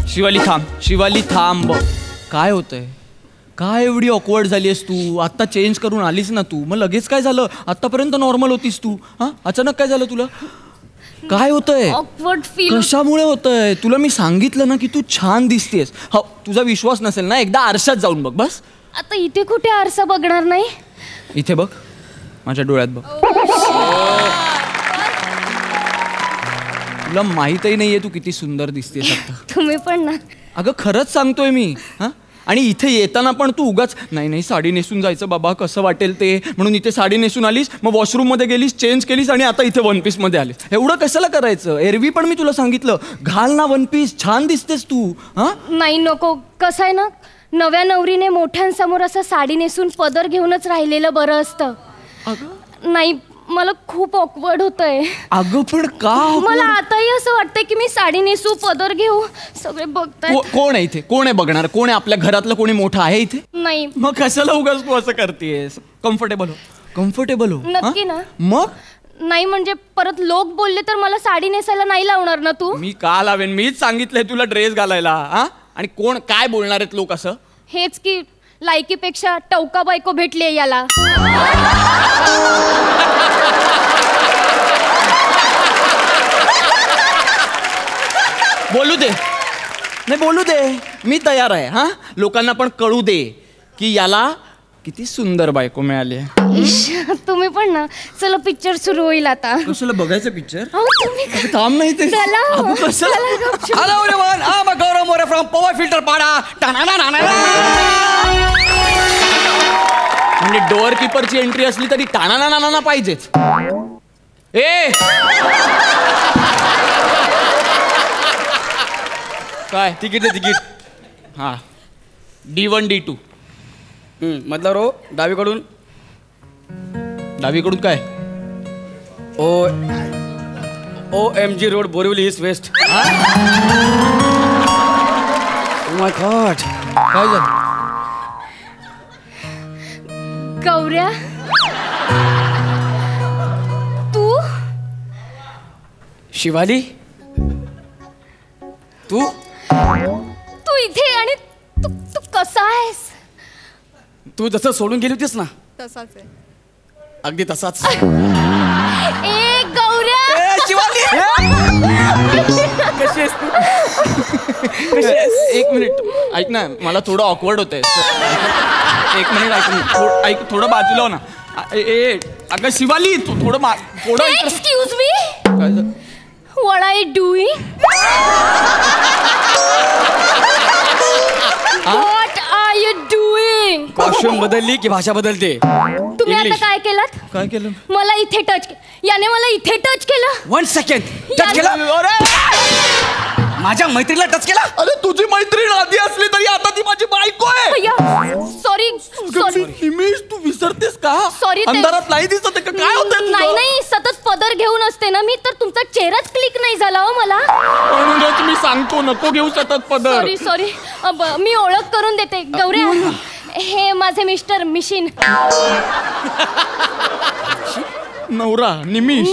शिवाली थांब, शिवाली थांब. काय होतंय? काय एवढी ऑकवर्ड झाली आहेस तू? आत्ता चेंज करून आलीस ना तू, मग लगेच काय झालं? आत्तापर्यंत नॉर्मल होतीस तू, हा? अचानक काय झालं तुला? काय होतंय? ऑकवर्ड फील कशामुळे होतंय? तुला मी सांगितलं ना की तू छान दिसतेस. हो, तुझा विश्वास नसेल ना, एकदा आरशात जाऊन बघ बस. आता इथे कुठे आरसा बघणार नाही. इथे बघ, माझ्या डोळ्यात बघ. तुला माहीतही नाहीये तू किती सुंदर दिसतेस आता. तुम्ही पण ना. अगं खरंच सांगतोय मी. हा, आणि इथे येताना पण तू उगाच नाही साडी नेसून जायचं बाबा, कसं वाटेल ते म्हणून इथे साडी नेसून आलीस, मग वॉशरूम मध्ये गेलीस, चेंज केलीस आणि आता इथे वन पीस मध्ये आलीस. एवढं कशाला करायचं? एरवी पण मी तुला सांगितलं घाल ना वन पीस, छान दिसतेस तू. हा नाही नको. कसं आहे ना, नव्या नवरीने मोठ्यांसमोर असं साडी नेसून पदर घेऊनच राहिलेलं बरं असतं. नाही, मला खूप ऑकवर्ड होतंय. अगं पण का? मला आताही असं वाटतंय की मी साडी नेसू, पदर घेऊ. सगळे बघताय. कोण आहे इथे? कोण आहे बघणार? कोण आहे? आपल्या घरातलं कोणी मोठं आहे इथे? नाही. मग कशाला उगाच तू असं करतेस? कम्फर्टेबल हो, कम्फर्टेबल हो. नक्की ना? मग नाही म्हणजे परत लोक बोलले तर मला साडी नेसायला नाही लावणार ना तू? मी का लावेन? मीच सांगितलंय तुला ड्रेस घालायला. हा, आणि कोण काय बोलणार आहेत लोक? असं हेच की लायकीपेक्षा टवका बायको भेटली याला. बोलू दे, नाही बोलू दे, मी तयार आहे. हा, लोकांना पण कळू दे की याला किती सुंदर बायको मिळाली. तुम्ही पण ना. चला पिक्चर सुरू होईल आता. कशाला बघायचं पिक्चर? तुम्ही थांब नाही ते. Hello everyone, I'm Gaurav More from Power Filter Pada. म्हणजे डोअर कीपरची एंट्री असली तरी टाणा ना पाहिजेच. ए काय तिकीट दे, तिकीट. हा, D1 D2. मधला रो डावीकडून. डावीकडून काय? OMG road, Borivali east west. My God, काय झालं? गौऱ्या, तू? शिवाली, तू इथे आणि तू कसा आहेस? तू जसं सोडून गेली होतीस ना, तसाच आहे. अगदी तसाच. ए गौऱ्या, शिवाली कशी आहेस तू? एक मिनिट ऐक ना, मला थोडं ऑकवर्ड होतंय. एक मिनिट ऐक, थोडं बाजूला हो ना. अगं शिवाली, तू थोडं excuse me, what are you doing? What are you doing? Costume बदलली की भाषा बदलते? तुम्ही आता काय केलं? काय केलं? मला इथे टच, याने मला इथे टच केलं. 1 सेकंड. टच केला? माझ्या मैत्रीला टच केला? अरे तुझी मैत्रीण आधी असली तरी आता ती माझी बायको आहे. सॉरी. निमेश, तू विसरतेस का? सॉरी, अंधारात नाही दिसत का? काय होतंय? नाही, सतत पदर घेऊन असते ना मी, तर तुमचा चेहराच क्लिक नाही झाला हो मला. म्हणूनच मी सांगतो नको घेऊ सतत पदर. सॉरी. मी ओळख करून देते. गौऱ्या, हे माझे मिस्टर मिशीन. नवरा निमिष.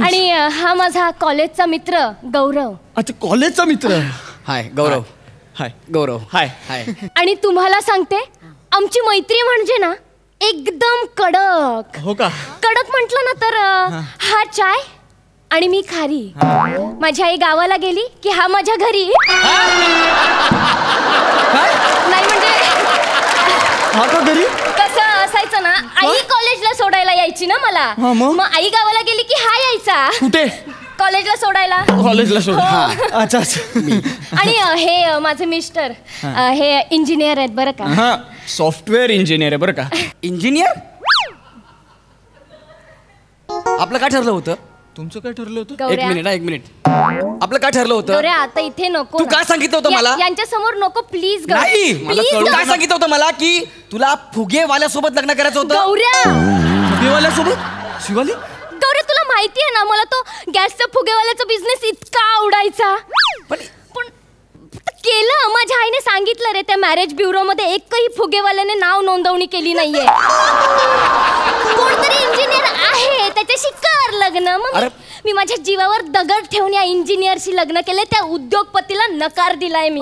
आणि हा माझा कॉलेजचा मित्र गौरव. अच्छा, कॉलेजचा मित्र. हाय गौरव. हाय गौरव. हाय. आणि तुम्हाला सांगते, आमची मैत्री म्हणजे ना एकदम कडक. हो का? कडक म्हटलं ना तर हा चाय आणि मी खारी. माझी आई गावाला गेली की हा माझ्या घरी. नाही म्हणजे हा का घरी? कसं असायचं ना, आई कॉलेजला सोडायला यायची ना मला. मग आई गावाला गेली की हा यायचा. कुठे? कॉलेजला सोडायला. कॉलेजला सोड. अच्छा. आणि हे माझे मिस्टर हे इंजिनियर आहेत बरं का. हा, सॉफ्टवेअर इंजिनियर आहे बरं का. इंजिनियर? आपलं काय ठरलं होतं? तुमचं काय ठरलं होतं? एक मिनिट. आपलं काय ठरलं होतं? गौऱ्या, आता इथे नको. तू काय सांगितलं होतं मला? यांच्या समोर नको प्लीज. नाही, तू काय सांगितलं होतं मला की तुला फुगेवाल्यासोबत लग्न करायचं होतं? गौऱ्या, फुगेवाल्यासोबत? शिवाली, गौऱ्या तुला माहिती आहे ना, मला तो गॅसचा फुगेवाल्याचा बिझनेस इतका आवडायचा. पण केलं. माझ्या आईने सांगितलं रे, त्या मॅरेज ब्युरो मध्ये एकही फुगेवाल्याने नाव नोंदवणी केली नाहीये. कोणतरी इंजिनियर आहे, त्याच्याशी कर लग्न. मग मी माझ्या जीवावर दगड ठेवून या इंजिनियरशी लग्न केले. त्या उद्योगपतीला नकार दिलाय मी.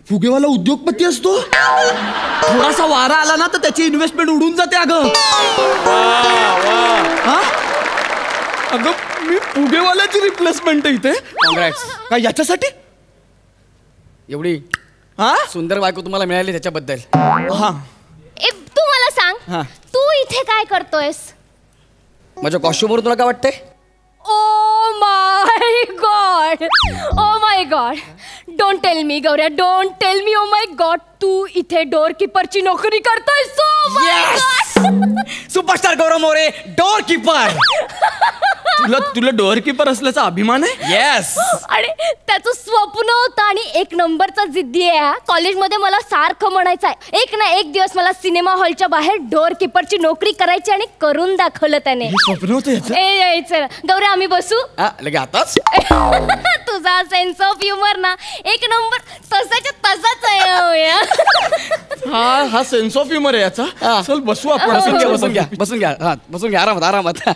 फुगेवाला उद्योगपती असतो. थोडासा वारा आला ना तर त्याची इन्व्हेस्टमेंट उडून जाते. अगं अगं मी फुगेवाल्याची रिप्लेसमेंट आहे इथे. कॉंग्रॅट्स. काय याच्यासाठी एवढी हा सुंदर बायको तुम्हाला मिळाली त्याच्याबद्दल. हा तू मला सांग, हा. तू इथे काय करतोयस? माझ्या कॉस्ट्युमवर तुला काय वाटतंय? Oh my God, oh my God. Don't tell me Gaurya, don't tell me. Oh my God, तू इथे डोर कीपरची नोकरी करतोय. So my God. Superstar Gaurav More, doorkeeper. तुला डोअर कीपर असल्याचा अभिमान आहे. येस. आणि त्याचं स्वप्न होतं आणि एक नंबरचा जिद्दी आहे. कॉलेजमध्ये मला सारखं म्हणायचं आहे, एक ना एक दिवस मला सिनेमा हॉलच्या बाहेर डोअर कीपरची नोकरी करायची, आणि करून दाखवलं त्याने. हे स्वप्न होतं याचं. ए चल गौऱ्या, आम्ही बसू. लगे आताच. तुझा सेन्स ऑफ ह्युमर ना एक नंबर, तसाच्या तसाच आहे. हा सेन्स ऑफ ह्युमर आहे याचा. चल बसू आपण. बसून घ्या, बसून घ्या, बसून घ्या. हा बसून घ्या, आरामात आरामात.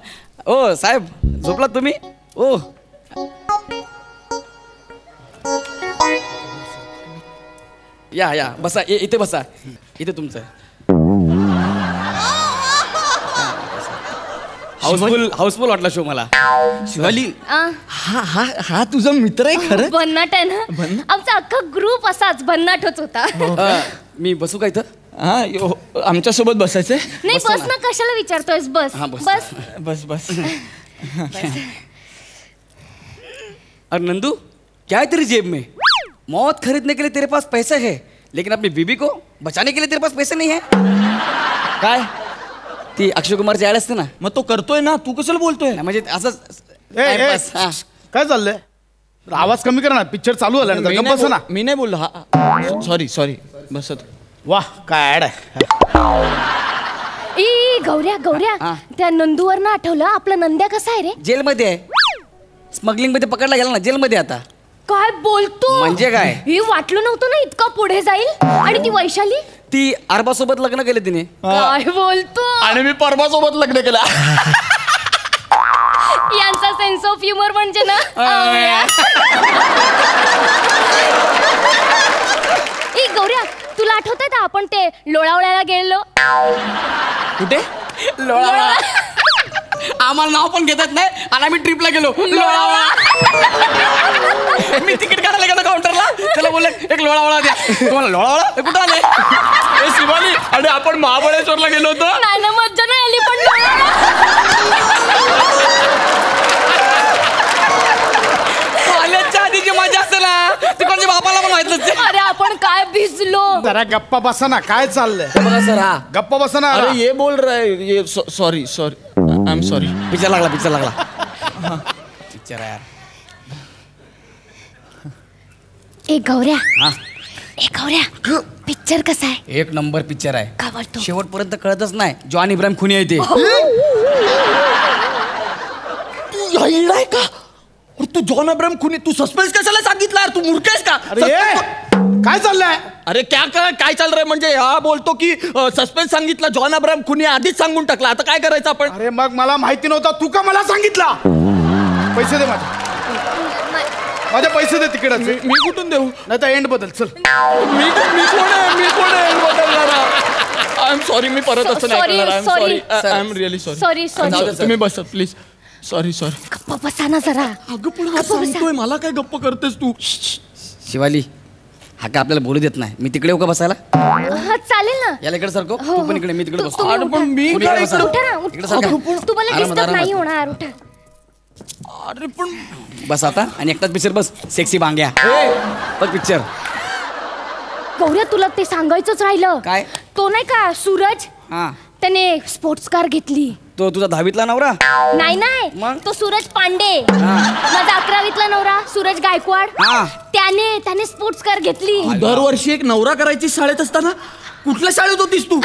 ओ साहेब, झोपलात तुम्ही? ओ या या बसा. इथे बसा. इथे तुमचं हाऊसफुल वाटला शो मला. शिवाली, हा हा हा तुझा मित्र आहे खरं? भन्नाट आहे ना. आमचा अख्खा ग्रुप असाच भन्नाटच होता. मी बसू का इथं? हा आमच्या सोबत बसायचंय. नाही बस ना, कशाला विचारतोयस? बस हाँ, बस. बस बस बस. और नंदू, क्या है तेरी जेब में? मौत खरीदने के लिए तेरे पास पैसे है, लेकिन अपनी बीबी को बचाने के लिए तेरे पास पैसे नहीं है. काय ती अक्षय कुमारची ऍड असते ना, मग तो करतोय ना, तू कशाला बोलतोय? म्हणजे असंच टाइमपास. काय चाललंय? आवाज कमी कर ना, पिक्चर चालू झाला ना. गप्प बसा ना. मी नाही बोललो. हा सॉरी बसत. वाह काय ऍड आहे. ई गौऱ्या गौऱ्या, त्या नंदूवर ना आठवलं, आपला नंद्या कसा आहे रे? जेलमध्ये आहे. स्मगलिंग मध्ये पकडला गेला ना, जेलमध्ये आता. काय बोलतो? म्हणजे काय? हे वाटलं नव्हतं ना इतका पुढे जाईल. आणि ती वैशाली, ती अरबा सोबत लग्न केलं तिने. काय बोलतो? आणि मी परवा सोबत लग्न केलं. यांचा सेन्स ऑफ ह्युमर म्हणजे ना. ई गौऱ्या, तुला आठवतंय का आपण ते लोणावळ्याला गेलो? कुठे? लोणावळा. आम्हाला नाव पण घेतात नाही, आणि आम्ही ट्रिपला गेलो लोणावळा. मी तिकीट काढायला गेलो काउंटरला, त्याला बोलले एक लोणावळा द्या. तुम्हाला लोणावळा कुठं आले? शिवाली, आणि आपण महाबळेश्वरला गेलो होतो. नाही ना, मज्जा नाही आली. पण कॉलेजच्या आधीची मजा असते ना, ती कोणत्या बापाला पण माहित नसते. अरे आपण काय भिजलो. जरा गप्पा बसा ना. काय चाललंय? बघा सर, हा गप्पा बसा ना. अरे ये बोल रहा है ये. Sorry I am sorry. Picture लागला पिक्चर आहे यार. ए गौऱ्या, हा ए गौऱ्या, पिक्चर कसा आहे? एक नंबर पिक्चर आहे. का बोलतो? शेवटपर्यंत कळतच नाही जॉन इब्राहिम खुनी आहे ते. आहे का? तू जॉन अब्राहम खुनी, तू सस्पेन्स कशाला सांगितला यार? तू मूर्ख का? अरे काय चाललंय? अरे काय चाल रहा है? म्हणजे हा बोलतो की सस्पेन्स सांगितला, जॉन अब्राहम खुनी आधीच सांगून टाकला. आता काय करायचं आपण? अरे मग मला माहिती नव्हता, तू का मला सांगितला? पैसे दे माझे पैसे दे तिकीटाचे. मी कुठून देऊ? नाही तर एंड बदल. चल. मी कोण आहे बदलणारा? I am sorry. मी परत असं नाही करणार. I am really sorry. Sorry. तुम्ही बसा प्लीज. सॉरी. गप्प बसा ना जरा. अगं पण हा सांगतोय, मला काय गप्प करतेस तू? शिवाली, हा काय आपल्याला बोलू देत नाही. मी तिकडे येऊ का बसायला? हा चालेल ना. याला इकडे सारखं, तू पण इकडे, मी तिकडे बसतो. तुम्ही अरे पण मी तुम्ही काय बसा. उठा ना, इकडे सारखा. तुम्हाला आरामात, डिस्टर्ब नाही आरामात. होणार. उठा. अरे पण बस आता, आणि एकटाच पिक्चर बस. सेक्सी बांग्या बघ पिक्चर. गौऱ्या, तुला ते सांगायचंच राहिलं. काय? तो नाही का सूरज, हा, त्याने स्पोर्ट्स कार घेतली. तो तुझा 10वीतला नवरा? नाही मग? तो सूरज पांडे. माझा 11वीतला नवरा सूरज गायकवाड. हा. त्याने स्पोर्ट्स कार घेतली. तू दरवर्षी एक नवरा करायची शाळेत असताना कुठल्या शाळेत होतीस तू?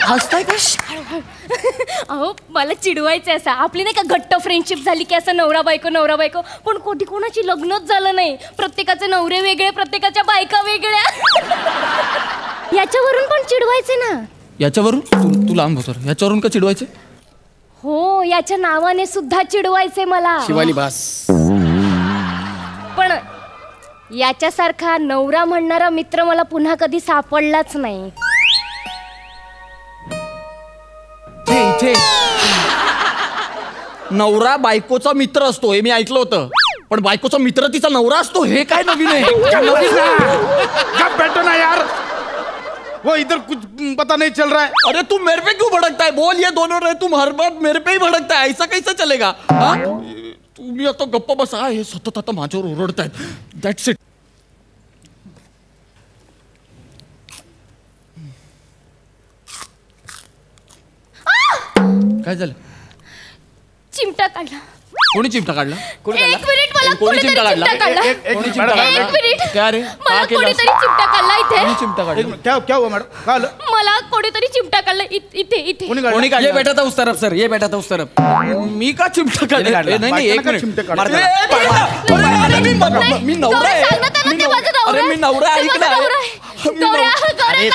हसताय का? अहो मला चिडवायचं असं. आपली नाही का घट्ट फ्रेंडशिप झाली की असं नवरा बायको. पण कोणाची लग्नच झालं नाही. प्रत्येकाचे नवरे वेगळे, प्रत्येकाच्या बायका वेगळ्या. याच्यावरून पण चिडवायचे ना. याच्यावरून? तू लांब होतो. याच्यावरून का चिडवायचे? हो, याच्या नावाने सुद्धा चिडवायचे मला. शिवाली भास. पण याच्यासारखा नवरा म्हणणारा मित्र मला पुन्हा कधी सापडलाच नाही. इथे नवरा बायकोचा मित्र असतो हे मी ऐकलं होतं, पण बायकोचा मित्र तिचा नवरा असतो हे काय नवीन आहे? कब बैठो ना यार, वो इधर कुछ पता नहीं चल रहा है. अरे तू मेरे पे क्यों भड़कता है? बोल, ये दोनों रहे, तुम हर बात मेरे पे ही भड़कता है, ऐसा कैसा चलेगा? हाँ? तुम्ही आता गप्प बसा, हे सतत आता माझ्यावर ओरडतायत. That's it. काय झालं? चिमटा काढला. कोणी चिमटा काढला? एक मिनिट, मला कोणी चिमटा काढला? कोणी चिमटा काढला? एक मिनिट. क्या रे? मला का केलं? कोणीतरी चिमटा काढला इथे. कोणी चिमटा काढला? क्या हुआ मैडम? काय आलं? मला कोणीतरी चिमटा काढला इथे इथे. कोणी कोणी काढलं? ये काढला? बेटा था उस तरफ सर, ये बेटा था उस तरफ. मी का चिमटा काढला? काढला. नाही नाही, एक बायकोला मिनिट. चिमटे काढला. अरे, अरे, मी नवरा आहे. अरे मी नवरा आहे, ऐक ना. अरे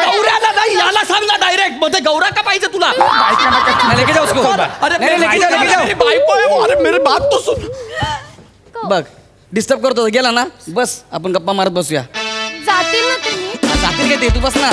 गौऱ्याला नाही, याला सांग ना डायरेक्ट. मध्ये गौरा का पाहिजे तुला? मैं लेके जाओ उसको. अरे नहीं, लेके जाओ, लेके जाओ. मेरी बायको आहे वो. अरे मेरी बात तो सुन. बघ डिस्टर्ब करतो गेला ना, बस आपण गप्पा मारत बसूया. जातील ना तुम्ही. जातील काय ते, तू बस ना.